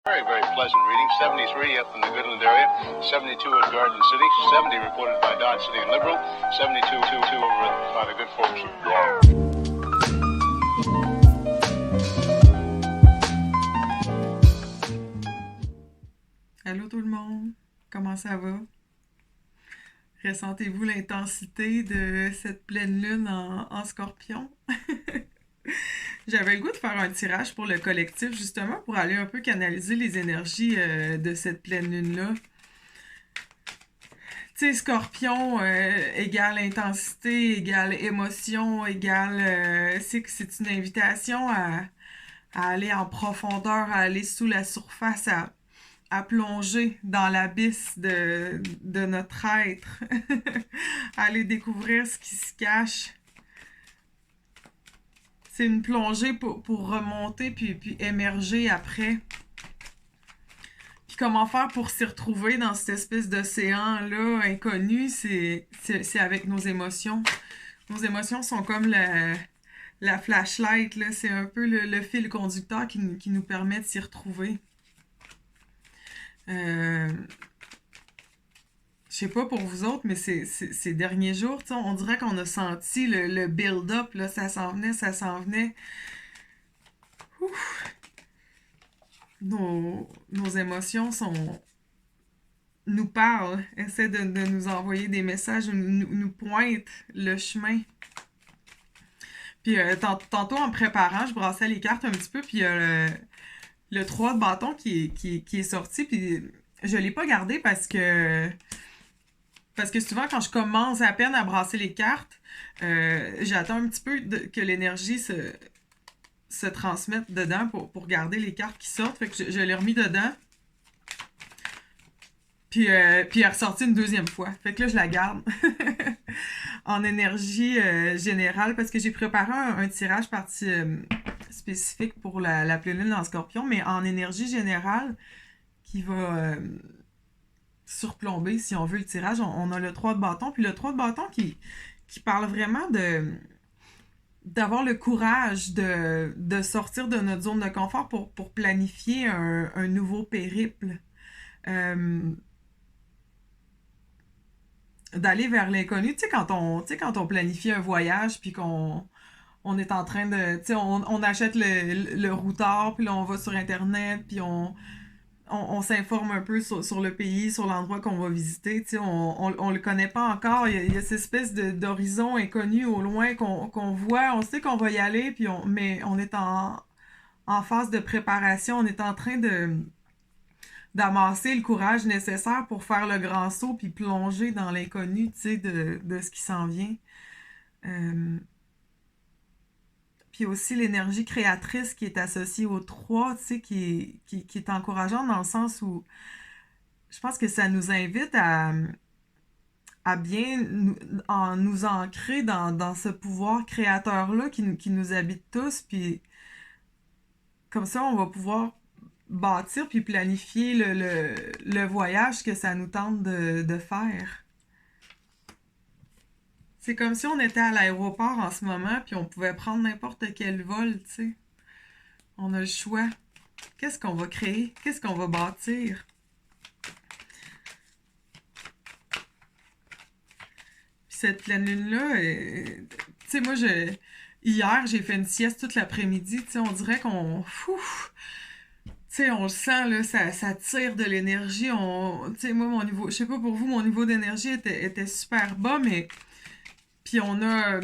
Very, very pleasant reading. 73 up in the Goodland area, 72 at Garden City, 70 reported by Dodge City and Liberal, 72 over by the good folks of Garden. Allô tout le monde, comment ça va? Ressentez-vous l'intensité de cette pleine lune en Scorpion? J'avais le goût de faire un tirage pour le collectif, justement, pour aller un peu canaliser les énergies de cette pleine lune-là. Tu sais, Scorpion égale intensité, égale émotion, égale... c'est une invitation à aller en profondeur, à aller sous la surface, à plonger dans l'abysse de notre être, à aller découvrir ce qui se cache. C'est une plongée pour remonter puis émerger après. Puis comment faire pour s'y retrouver dans cette espèce d'océan-là inconnu, c'est avec nos émotions. Nos émotions sont comme la flashlight, là. C'est un peu le fil conducteur qui nous permet de s'y retrouver. Je sais pas pour vous autres, mais ces derniers jours, on dirait qu'on a senti le build-up, là, ça s'en venait, ça s'en venait. Ouf. Nos émotions nous parlent, essaient de nous envoyer des messages, nous pointent le chemin. Puis tantôt, en préparant, je brassais les cartes un petit peu, puis le 3 de bâton qui est sorti, puis je l'ai pas gardé parce que souvent, quand je commence à peine à brasser les cartes, j'attends un petit peu que l'énergie se transmette dedans pour garder les cartes qui sortent. Fait que je l'ai remis dedans. Puis elle est ressortie une deuxième fois. Fait que là, je la garde en énergie générale parce que j'ai préparé un tirage parti spécifique pour la pleine lune en Scorpion, mais en énergie générale qui va surplomber, si on veut, le tirage. On a le 3 de bâton, puis le 3 de bâton qui parle vraiment d'avoir le courage de sortir de notre zone de confort pour planifier un nouveau périple. D'aller vers l'inconnu. Tu sais, quand on planifie un voyage, puis qu'on est en train de... Tu sais, on achète le routard, puis là, on va sur Internet, puis on s'informe un peu sur le pays, sur l'endroit qu'on va visiter. Tu sais, on le connaît pas encore. Il y a cette espèce d'horizon inconnu au loin qu'on voit. On sait qu'on va y aller, mais on est en phase de préparation. On est en train d'amasser le courage nécessaire pour faire le grand saut puis plonger dans l'inconnu, tu sais, de ce qui s'en vient. Puis aussi l'énergie créatrice qui est associée au 3, tu sais, qui est encourageante dans le sens où je pense que ça nous invite à bien nous ancrer dans ce pouvoir créateur-là qui nous habite tous, puis comme ça, on va pouvoir bâtir puis planifier le voyage que ça nous tente de faire. C'est comme si on était à l'aéroport en ce moment puis on pouvait prendre n'importe quel vol, tu sais. On a le choix. Qu'est-ce qu'on va créer? Qu'est-ce qu'on va bâtir? Puis cette pleine lune-là, tu sais, moi, hier, j'ai fait une sieste toute l'après-midi, tu sais, on dirait qu'on... Tu sais, on le sent, là, ça tire de l'énergie. Tu sais, moi, mon niveau... Je sais pas pour vous, mon niveau d'énergie était super bas, mais... Puis on a...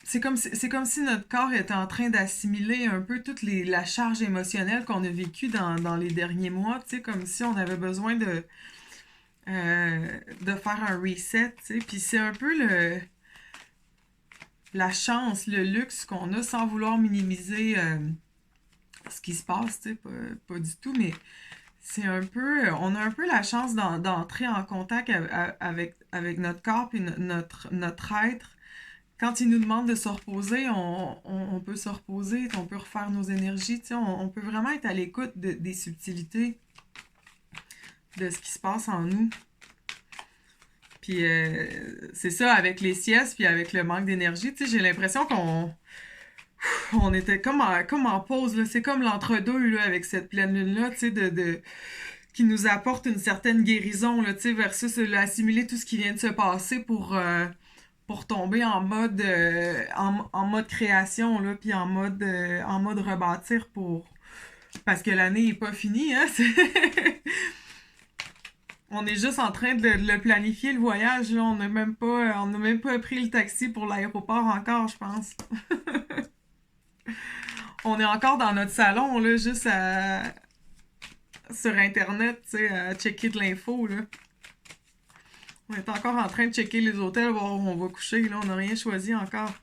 C'est comme si notre corps était en train d'assimiler un peu toute la charge émotionnelle qu'on a vécue dans les derniers mois, tu sais, comme si on avait besoin de faire un reset, tu sais. Puis c'est un peu la chance, le luxe qu'on a sans vouloir minimiser... ce qui se passe, tu sais, pas du tout, mais c'est un peu... On a un peu la chance d'entrer en contact avec notre corps puis notre être. Quand il nous demande de se reposer, on peut se reposer, on peut refaire nos énergies, tu sais, on peut vraiment être à l'écoute des subtilités de ce qui se passe en nous. Puis c'est ça, avec les siestes puis avec le manque d'énergie, tu sais, j'ai l'impression On était comme en pause, là. C'est comme l'entre-deux, là, avec cette pleine lune-là, tu sais, qui nous apporte une certaine guérison, là, tu sais, versus assimiler tout ce qui vient de se passer pour tomber en mode création, là, puis en mode rebâtir parce que l'année est pas finie, hein. On est juste en train de le planifier, le voyage, là. On n'a même pas pris le taxi pour l'aéroport encore, je pense. On est encore dans notre salon, là, juste sur Internet, tu sais, à checker de l'info, là. On est encore en train de checker les hôtels, voir où on va coucher, là. On n'a rien choisi encore.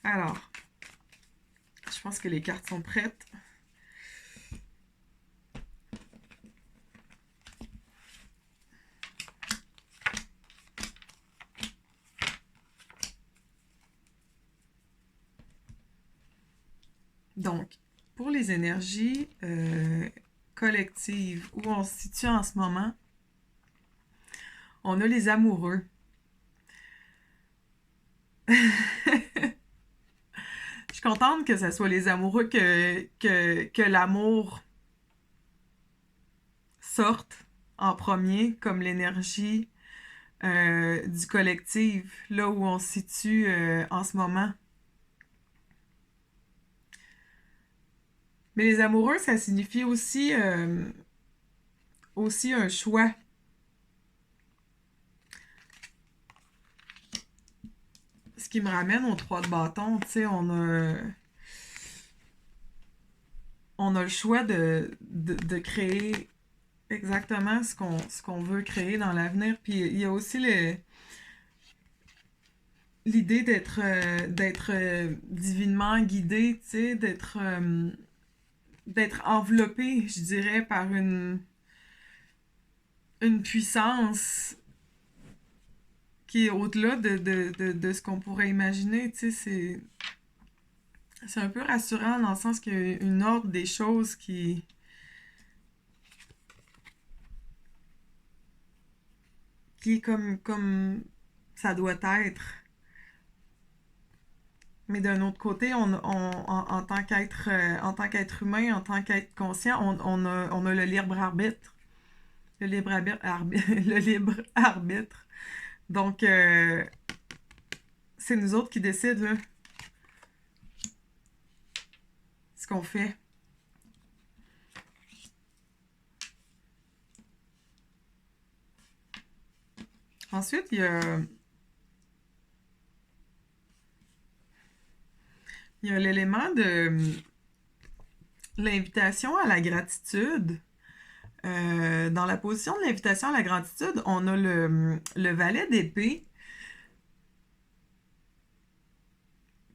Alors, je pense que les cartes sont prêtes. Donc, pour les énergies collectives, où on se situe en ce moment, on a les amoureux. Je suis contente que ce soit les amoureux que l'amour sorte en premier, comme l'énergie du collectif, là où on se situe en ce moment. Mais les amoureux, ça signifie aussi un choix. Ce qui me ramène aux 3 de bâton, tu sais, on a le choix de créer exactement ce qu'on veut créer dans l'avenir. Puis il y a aussi l'idée d'être divinement guidé, tu sais, d'être enveloppé, je dirais, par une puissance qui est au-delà de ce qu'on pourrait imaginer, tu sais, c'est un peu rassurant dans le sens qu'il y a une ordre des choses qui est comme ça doit être. Mais d'un autre côté, en tant qu'être humain, en tant qu'être conscient, on a le libre arbitre. Le libre arbitre. Le libre arbitre. Donc, c'est nous autres qui décident, là, ce qu'on fait. Ensuite, il y a l'élément de l'invitation à la gratitude. Dans la position de l'invitation à la gratitude, on a le valet d'épée.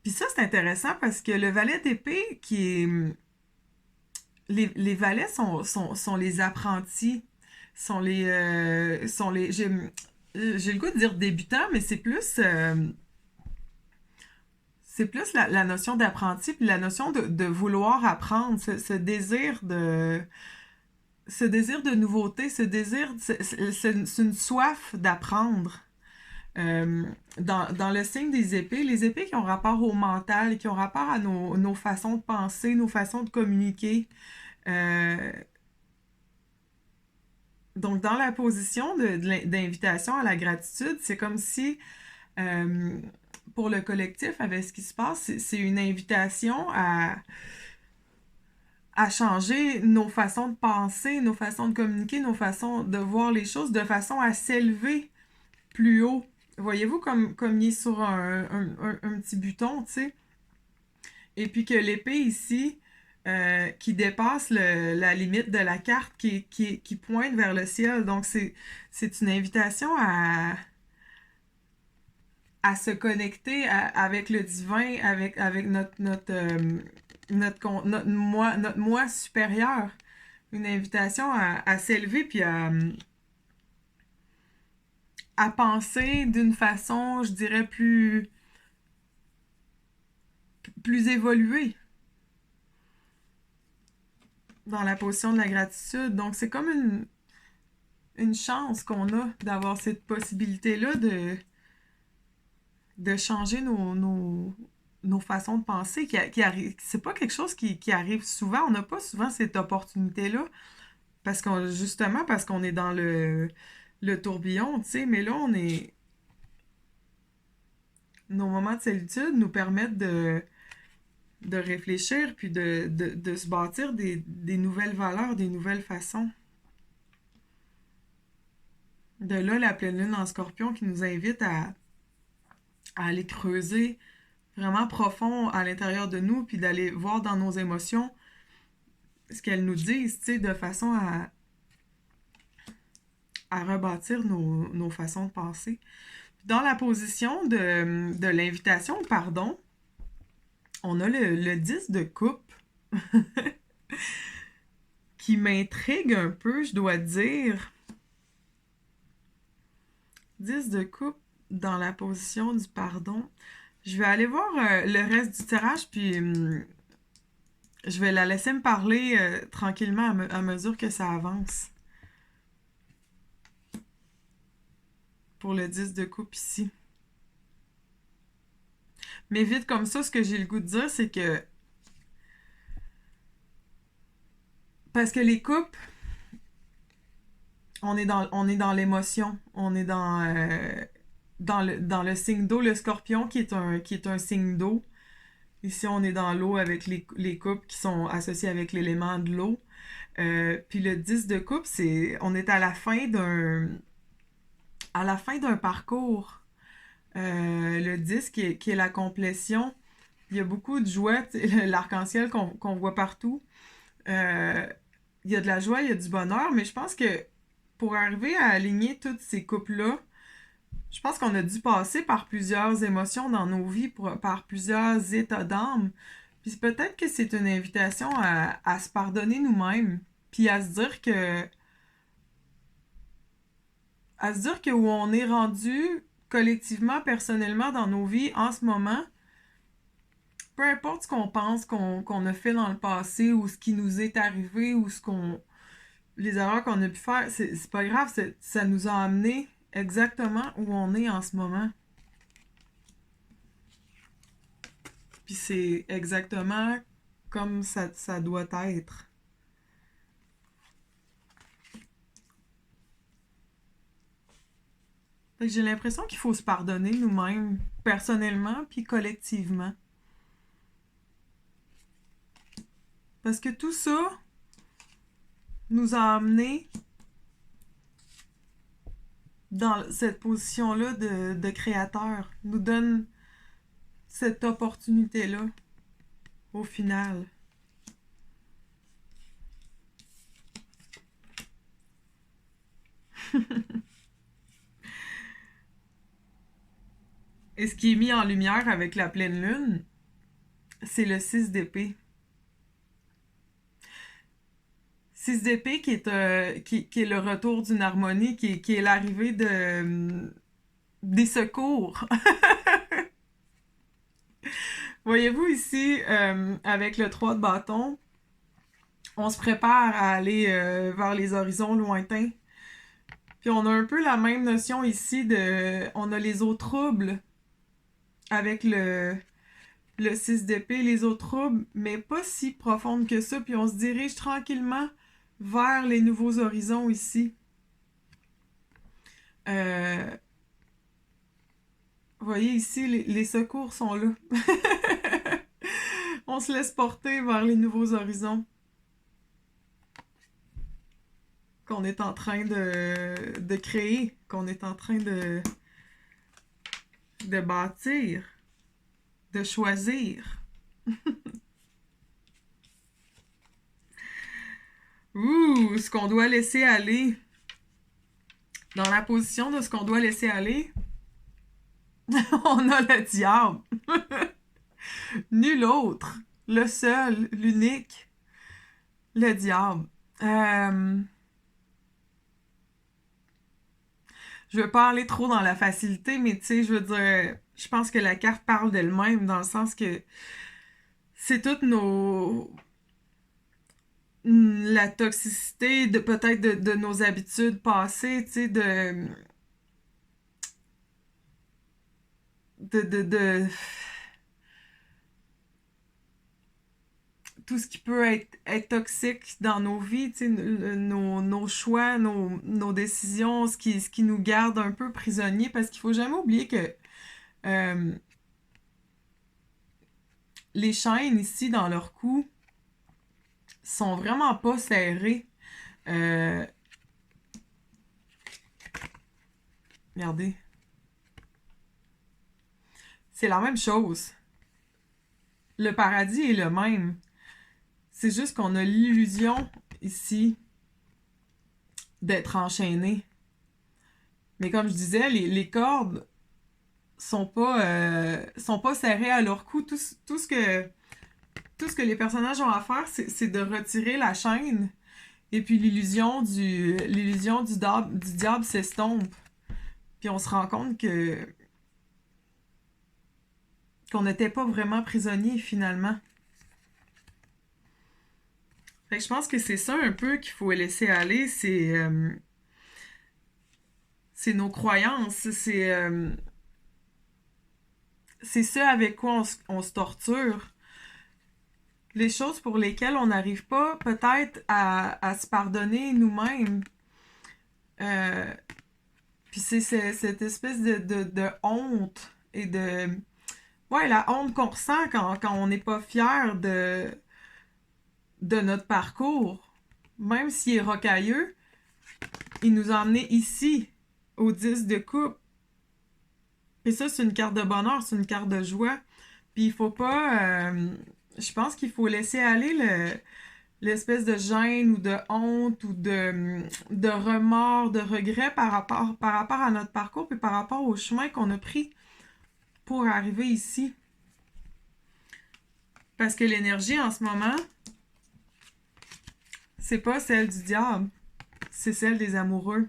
Puis ça, c'est intéressant parce que le valet d'épée qui est... Les valets sont les apprentis, j'ai le goût de dire débutants, mais c'est plus la notion d'apprenti, puis la notion de vouloir apprendre, ce désir de nouveauté, c'est une soif d'apprendre. Dans le signe des épées, les épées qui ont rapport au mental, qui ont rapport à nos façons de penser, nos façons de communiquer. Donc, dans la position d'invitation à la gratitude, c'est comme si, pour le collectif, avec ce qui se passe, c'est une invitation à changer nos façons de penser, nos façons de communiquer, nos façons de voir les choses, de façon à s'élever plus haut. Voyez-vous comme il est sur un petit buton, tu sais? Et puis que l'épée ici, qui dépasse la limite de la carte, qui pointe vers le ciel. Donc, c'est une invitation à se connecter avec le divin, avec notre moi supérieur. Une invitation à s'élever puis à penser d'une façon, je dirais, plus évoluée dans la position de la gratitude. Donc, c'est comme une chance qu'on a d'avoir cette possibilité-là de changer nos façons de penser qui arrive. C'est pas quelque chose qui arrive souvent. On n'a pas souvent cette opportunité-là. Justement, parce qu'on est dans le tourbillon, tu sais. Mais là, nos moments de solitude nous permettent de réfléchir puis de se bâtir des nouvelles valeurs, des nouvelles façons. De là, la pleine lune en Scorpion qui nous invite à aller creuser vraiment profond à l'intérieur de nous, puis d'aller voir dans nos émotions ce qu'elles nous disent, tu sais, de façon à rebâtir nos façons de penser. Dans la position de l'invitation, pardon, on a le 10 de coupe qui m'intrigue un peu, je dois dire. 10 de coupe dans la position du pardon. Je vais aller voir le reste du tirage, puis je vais la laisser me parler tranquillement à mesure que ça avance. Pour le 10 de coupe ici. Mais vite comme ça, ce que j'ai le goût de dire, c'est que... Parce que les coupes, on est dans l'émotion. On est dans le signe d'eau, le Scorpion qui est un signe d'eau. Ici, on est dans l'eau avec les coupes qui sont associées avec l'élément de l'eau. Puis le 10 de coupe, on est à la fin d'un parcours. Le 10 qui est la complétion. Il y a beaucoup de joie, l'arc-en-ciel qu'on voit partout. Il y a de la joie, il y a du bonheur, mais je pense que pour arriver à aligner toutes ces coupes-là, je pense qu'on a dû passer par plusieurs émotions dans nos vies, par plusieurs états d'âme. Puis peut-être que c'est une invitation à se pardonner nous-mêmes, puis à se dire que où on est rendu collectivement, personnellement dans nos vies en ce moment, peu importe ce qu'on pense qu'on a fait dans le passé ou ce qui nous est arrivé ou les erreurs qu'on a pu faire, c'est pas grave, ça nous a amené exactement où on est en ce moment. Puis c'est exactement comme ça doit être. Fait que j'ai l'impression qu'il faut se pardonner nous-mêmes, personnellement puis collectivement. Parce que tout ça nous a amenés dans cette position-là de créateur, nous donne cette opportunité-là au final. Et ce qui est mis en lumière avec la pleine lune, c'est le 6 d'épée. 6 d'épée qui est le retour d'une harmonie, qui est l'arrivée des secours. Voyez-vous ici, avec le 3 de bâton, on se prépare à aller vers les horizons lointains. Puis on a un peu la même notion ici on a les eaux troubles avec le 6 d'épée, les eaux troubles, mais pas si profondes que ça. Puis on se dirige tranquillement vers les nouveaux horizons ici. Vous voyez ici, les secours sont là. On se laisse porter vers les nouveaux horizons qu'on est en train de créer, qu'on est en train de bâtir, de choisir. Ouh, ce qu'on doit laisser aller. Dans la position de ce qu'on doit laisser aller, on a le diable. Nul autre. Le seul, l'unique. Le diable. Je veux pas aller trop dans la facilité, mais tu sais, je veux dire, je pense que la carte parle d'elle-même dans le sens que c'est toutes la toxicité peut-être de nos habitudes passées, tu sais, de tout ce qui peut être toxique dans nos vies, tu sais, nos choix, nos décisions, ce qui nous garde un peu prisonniers, parce qu'il faut jamais oublier que euh, les chaînes ici dans leur cou sont vraiment pas serrées. Euh, Regardez, c'est la même chose. Le paradis est le même. C'est juste qu'on a l'illusion ici d'être enchaîné. Mais comme je disais, les cordes sont pas serrées à leur cou. Tout ce que les personnages ont à faire, c'est de retirer la chaîne. Et puis l'illusion du diable s'estompe. Puis on se rend compte qu'on n'était pas vraiment prisonnier finalement. Fait que je pense que c'est ça un peu qu'il faut laisser aller, c'est nos croyances, c'est ce avec quoi on se torture. Les choses pour lesquelles on n'arrive pas peut-être à se pardonner nous-mêmes. Euh, Puis c'est cette espèce de honte et de... Ouais, la honte qu'on ressent quand on n'est pas fier de notre parcours. Même s'il est rocailleux, il nous a emmenés ici, au 10 de coupe. Et ça, c'est une carte de bonheur, c'est une carte de joie. Puis il faut pas... je pense qu'il faut laisser aller l'espèce de gêne ou de honte ou de remords, de regret par rapport à notre parcours puis par rapport au chemin qu'on a pris pour arriver ici. Parce que l'énergie en ce moment, c'est pas celle du diable, c'est celle des amoureux.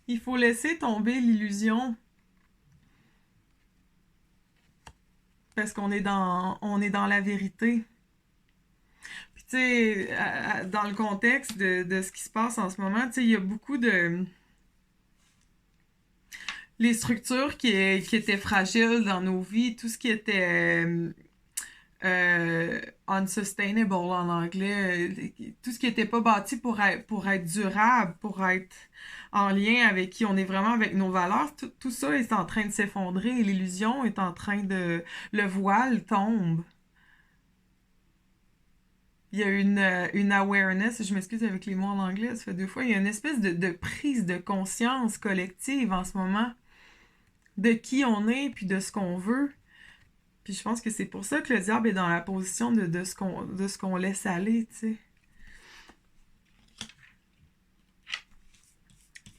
Il faut laisser tomber l'illusion parce on est dans la vérité. Puis tu sais, dans le contexte de ce qui se passe en ce moment, tu sais, il y a beaucoup de... Les structures qui étaient fragiles dans nos vies, tout ce qui était unsustainable en anglais, tout ce qui n'était pas bâti pour être durable, pour être en lien avec qui on est vraiment, avec nos valeurs, tout ça est en train de s'effondrer et l'illusion est en train de... Le voile tombe. Il y a une awareness, je m'excuse avec les mots en anglais, ça fait deux fois, il y a une espèce de prise de conscience collective en ce moment de qui on est puis de ce qu'on veut. Puis je pense que c'est pour ça que le diable est dans la position de ce qu'on laisse aller, tu sais.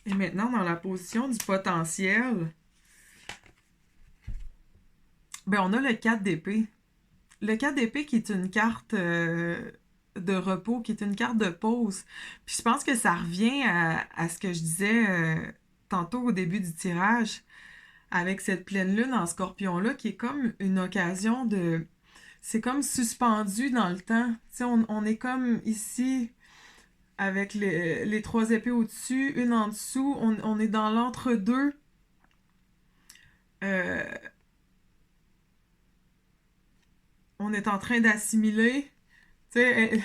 Et maintenant, dans la position du potentiel, ben on a le 4 d'épée. Le 4 d'épée qui est une carte de repos, qui est une carte de pause. Puis je pense que ça revient à ce que je disais tantôt au début du tirage, avec cette pleine lune en scorpion-là, qui est comme une occasion de... C'est comme suspendu dans le temps. Tu sais, on est comme ici, avec les trois épées au-dessus, une en dessous. On est dans l'entre-deux. Euh, on est en train d'assimiler. Tu sais,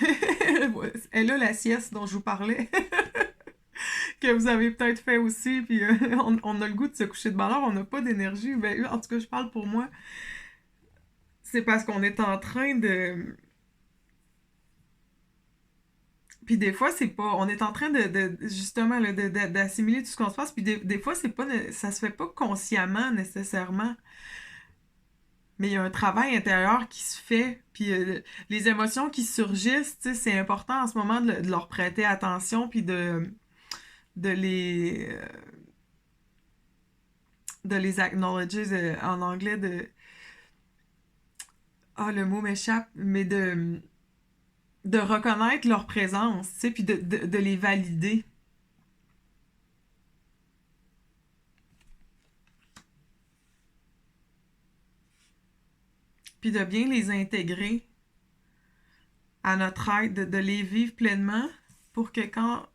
elle a la sieste dont je vous parlais. Que vous avez peut-être fait aussi, puis on a le goût de se coucher de bonne heure, on n'a pas d'énergie. Ben, en tout cas, je parle pour moi. C'est parce qu'on est en train de... Puis des fois, c'est pas... On est en train justement, là, d'assimiler tout ce qu'on se passe, puis des fois, c'est pas... Ça se fait pas consciemment, nécessairement. Mais il y a un travail intérieur qui se fait, puis les émotions qui surgissent, tu sais, c'est important en ce moment de leur prêter attention, puis de les... de les acknowledger en anglais, de... Ah, le mot m'échappe, mais de reconnaître leur présence, tu sais, puis de les valider. Puis de bien les intégrer à notre aide, de les vivre pleinement pour que quand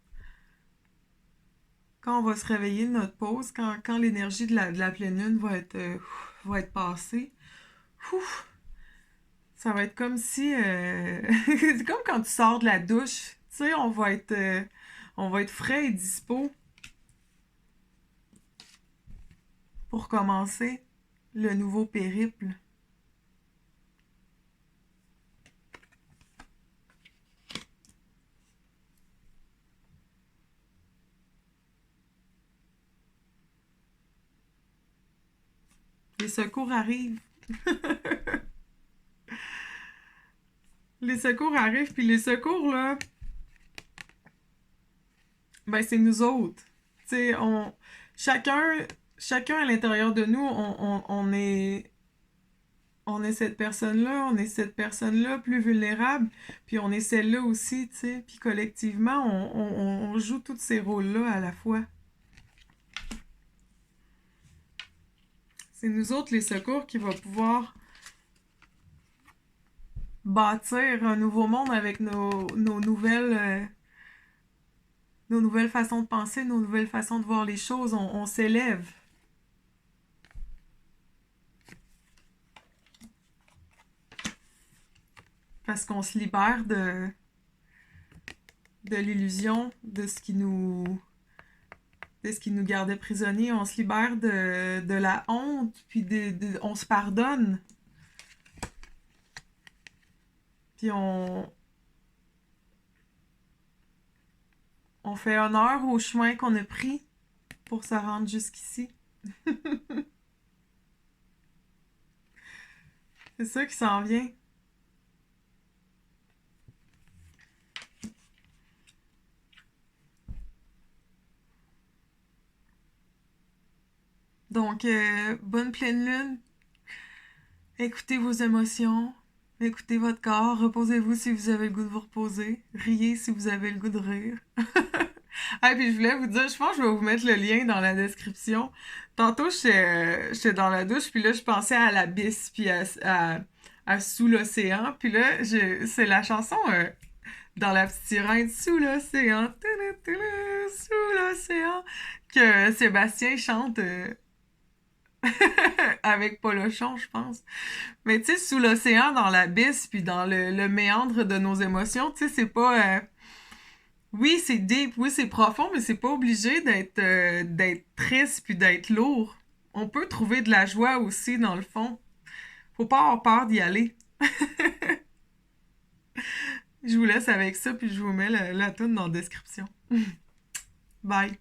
on va se réveiller de notre pause, quand l'énergie de la pleine lune va être passée, Ouf, ça va être comme si... c'est comme quand tu sors de la douche. Tu sais, on va être frais et dispo pour commencer le nouveau périple. Les secours arrivent. Les secours arrivent, puis les secours, là, ben c'est nous autres. Tu sais, chacun, chacun à l'intérieur de nous, on est cette personne-là, on est cette personne-là plus vulnérable, puis on est celle-là aussi, tu sais. Puis collectivement, on joue tous ces rôles-là à la fois. C'est nous autres, les secours, qui va pouvoir bâtir un nouveau monde avec nos nouvelles façons de penser, nos nouvelles façons de voir les choses. On s'élève. Parce qu'on se libère de l'illusion de ce qui nous gardait prisonniers. On se libère de la honte, puis on se pardonne. Puis on fait honneur au chemin qu'on a pris pour se rendre jusqu'ici. C'est ça qui s'en vient. Donc, bonne pleine lune. Écoutez vos émotions. Écoutez votre corps. Reposez-vous si vous avez le goût de vous reposer. Riez si vous avez le goût de rire. Ah, puis je voulais vous dire, je pense que je vais vous mettre le lien dans la description. Tantôt, j'étais dans la douche, puis là, je pensais à l'abysse, puis à Sous l'océan. Puis là, c'est la chanson dans la petite sirène, Sous l'océan, sous l'océan, que Sébastien chante avec Polochon, je pense. Mais tu sais, sous l'océan, dans l'abysse, puis dans le méandre de nos émotions, tu sais, c'est pas... Oui, c'est deep, oui, c'est profond, mais c'est pas obligé d'être triste puis d'être lourd. On peut trouver de la joie aussi, dans le fond. Faut pas avoir peur d'y aller. Je vous laisse avec ça, puis je vous mets la toune dans la description. Bye!